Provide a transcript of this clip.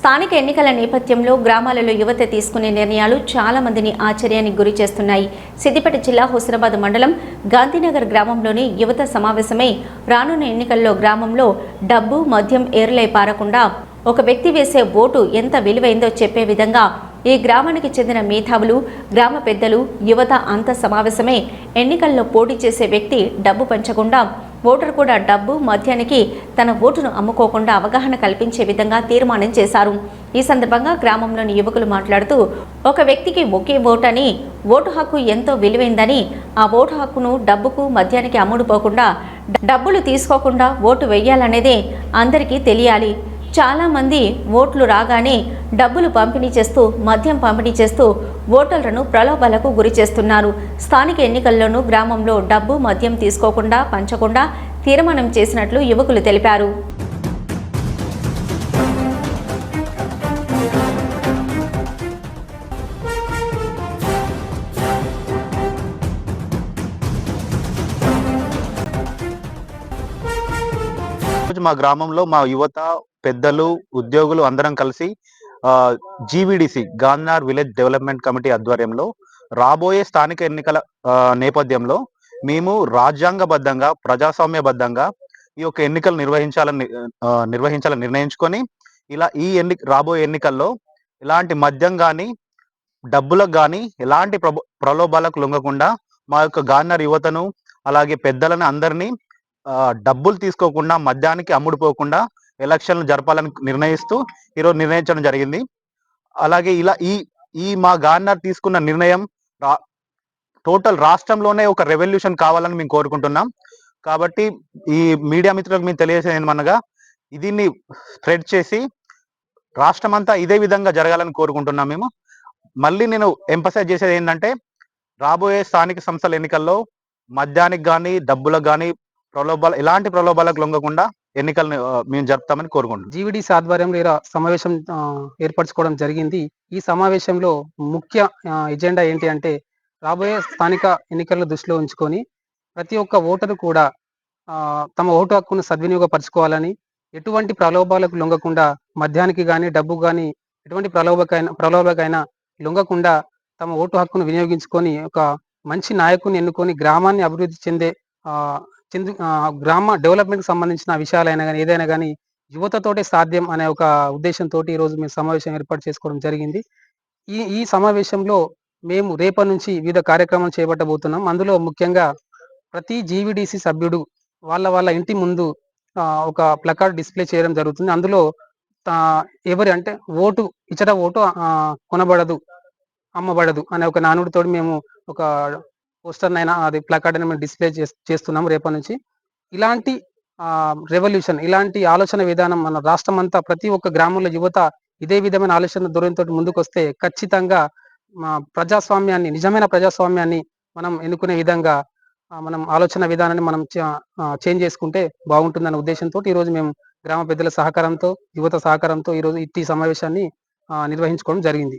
స్థానిక ఎన్నికల నేపథ్యంలో గ్రామాలలో యువత తీసుకునే నిర్ణయాలు చాలా మందిని ఆశ్చర్యానికి గురి చేస్తున్నాయి. సిద్దిపేట జిల్లా హుస్నాబాద్ మండలం గాంధీనగర్ గ్రామంలోని యువత సమావేశమై రానున్న ఎన్నికల్లో గ్రామంలో డబ్బు, మద్యం ఏరులై పారకుండా ఒక వ్యక్తి వేసే ఓటు ఎంత విలువైందో చెప్పే విధంగా ఈ గ్రామానికి చెందిన మేధావులు, గ్రామ పెద్దలు, యువత అంతా సమావేశమై ఎన్నికల్లో పోటీ చేసే వ్యక్తి డబ్బు పంచకుండా, ఓటరు కూడా డబ్బు, మద్యానికి తన ఓటును అమ్ముకోకుండా అవగాహన కల్పించే విధంగా తీర్మానం చేశారు. ఈ సందర్భంగా గ్రామంలోని యువకులు మాట్లాడుతూ, ఒక వ్యక్తికి ఒకే ఓటు అని, ఓటు హక్కు ఎంతో విలువైందని, ఆ ఓటు హక్కును డబ్బుకు, మద్యానికి అమ్ముడుపోకుండా, డబ్బులు తీసుకోకుండా ఓటు వేయాలనేదే అందరికీ తెలియాలి. చాలామంది ఓట్లు రాగానే డబ్బులు పంపిణీ చేస్తూ, మద్యం పంపిణీ చేస్తూ ఓటర్లను ప్రలోభాలకు గురి చేస్తున్నారు. స్థానిక ఎన్నికల్లోనూ గ్రామంలో డబ్బు, మద్యం తీసుకోకుండా, పంచకుండా తీర్మానం చేసినట్లు యువకులు తెలిపారు. మా గ్రామంలో మా యువత, పెద్దలు, ఉద్యోగులు అందరం కలిసి జీవీడీసీ గాంధార్ విలేజ్ డెవలప్మెంట్ కమిటీ ఆధ్వర్యంలో రాబోయే స్థానిక ఎన్నికల నేపథ్యంలో మేము రాజ్యాంగబద్ధంగా, ప్రజాస్వామ్యబద్ధంగా ఈ యొక్క ఎన్నికలు నిర్వహించాలని నిర్ణయించుకొని రాబోయే ఎన్నికల్లో ఎలాంటి మద్యం కానీ, డబ్బులకు కానీ, ఎలాంటి ప్రలోభాలకు లొంగకుండా మా యొక్క గాంధార్ యువతను, అలాగే పెద్దలను అందరినీ డబ్బులు తీసుకోకుండా, మద్యానికి అమ్ముడుపోకుండా ఎలక్షన్లు జరపాలని ఈరోజు నిర్ణయించడం జరిగింది. అలాగే ఈ మా గాంధార్ తీసుకున్న నిర్ణయం టోటల్ రాష్ట్రంలోనే ఒక రెవల్యూషన్ కావాలని మేము కోరుకుంటున్నాం. కాబట్టి ఈ మీడియా మిత్రులకు మేము తెలియజేసేది ఏమనగా, దీన్ని స్ప్రెడ్ చేసి రాష్ట్రం అంతా ఇదే విధంగా జరగాలని కోరుకుంటున్నాం. మేము మళ్ళీ నేను ఎంఫసైజ్ చేసేది ఏంటంటే, రాబోయే స్థానిక సంస్థల ఎన్నికల్లో మద్యానికి కానీ, డబ్బులకు కానీ, ఎలాంటి ప్రలోభాలకు లొంగకుండా ఎన్నికలను మేము జరుపుతామని కోరుకుంటున్నాం. జీవీడీసీ ఆధ్వర్యంలో సమావేశం ఏర్పరచుకోవడం జరిగింది. ఈ సమావేశంలో ముఖ్య ఎజెండా ఏంటి అంటే, రాబోయే స్థానిక ఎన్నికలను దృష్టిలో ఉంచుకొని ప్రతి ఒక్క ఓటరు కూడా తమ ఓటు హక్కును సద్వినియోగపరచుకోవాలని, ఎటువంటి ప్రలోభాలకు లొంగకుండా, మద్యానికి కానీ, డబ్బు కానీ ఎటువంటి ప్రలోభకైనా లొంగకుండా తమ ఓటు హక్కును వినియోగించుకొని ఒక మంచి నాయకుని ఎన్నుకొని గ్రామాన్ని అభివృద్ధి చెందే గ్రామ డెవలప్మెంట్కి సంబంధించిన విషయాలైనా కానీ, ఏదైనా కానీ యువతతోటే సాధ్యం అనే ఒక ఉద్దేశంతో ఈరోజు మేము సమావేశం ఏర్పాటు చేసుకోవడం జరిగింది. ఈ సమావేశంలో మేము రేపటి నుంచి వివిధ కార్యక్రమాలు చేపట్టబోతున్నాం. అందులో ముఖ్యంగా ప్రతి జీవీడీసీ సభ్యుడు వాళ్ళ ఇంటి ముందు ఒక ప్లకార్డ్ డిస్ప్లే చేయడం జరుగుతుంది. అందులో ఇచ్చట ఓటు కొనబడదు, అమ్మబడదు అనే ఒక నానుడితో మేము ఒక పోస్టర్ అయినా, అది ప్లకార్డ్ అయినా మేము డిస్ప్లే చేస్తున్నాము రేపటి నుంచి. ఇలాంటి రెవల్యూషన్, ఇలాంటి ఆలోచన విధానం మన రాష్ట్రం అంతా ప్రతి ఒక్క గ్రామంలో యువత ఇదే విధమైన ఆలోచన ధోరణితో ముందుకు వస్తే ఖచ్చితంగా ప్రజాస్వామ్యాన్ని, నిజమైన ప్రజాస్వామ్యాన్ని మనం ఎన్నుకునే విధంగా మనం ఆలోచన విధానాన్ని మనం చేంజ్ చేసుకుంటే బాగుంటుందనే ఉద్దేశంతో ఈరోజు మేము గ్రామ పెద్దల సహకారంతో, యువత సహకారంతో ఈరోజు ఈ సమావేశాన్ని నిర్వహించుకోవడం జరిగింది.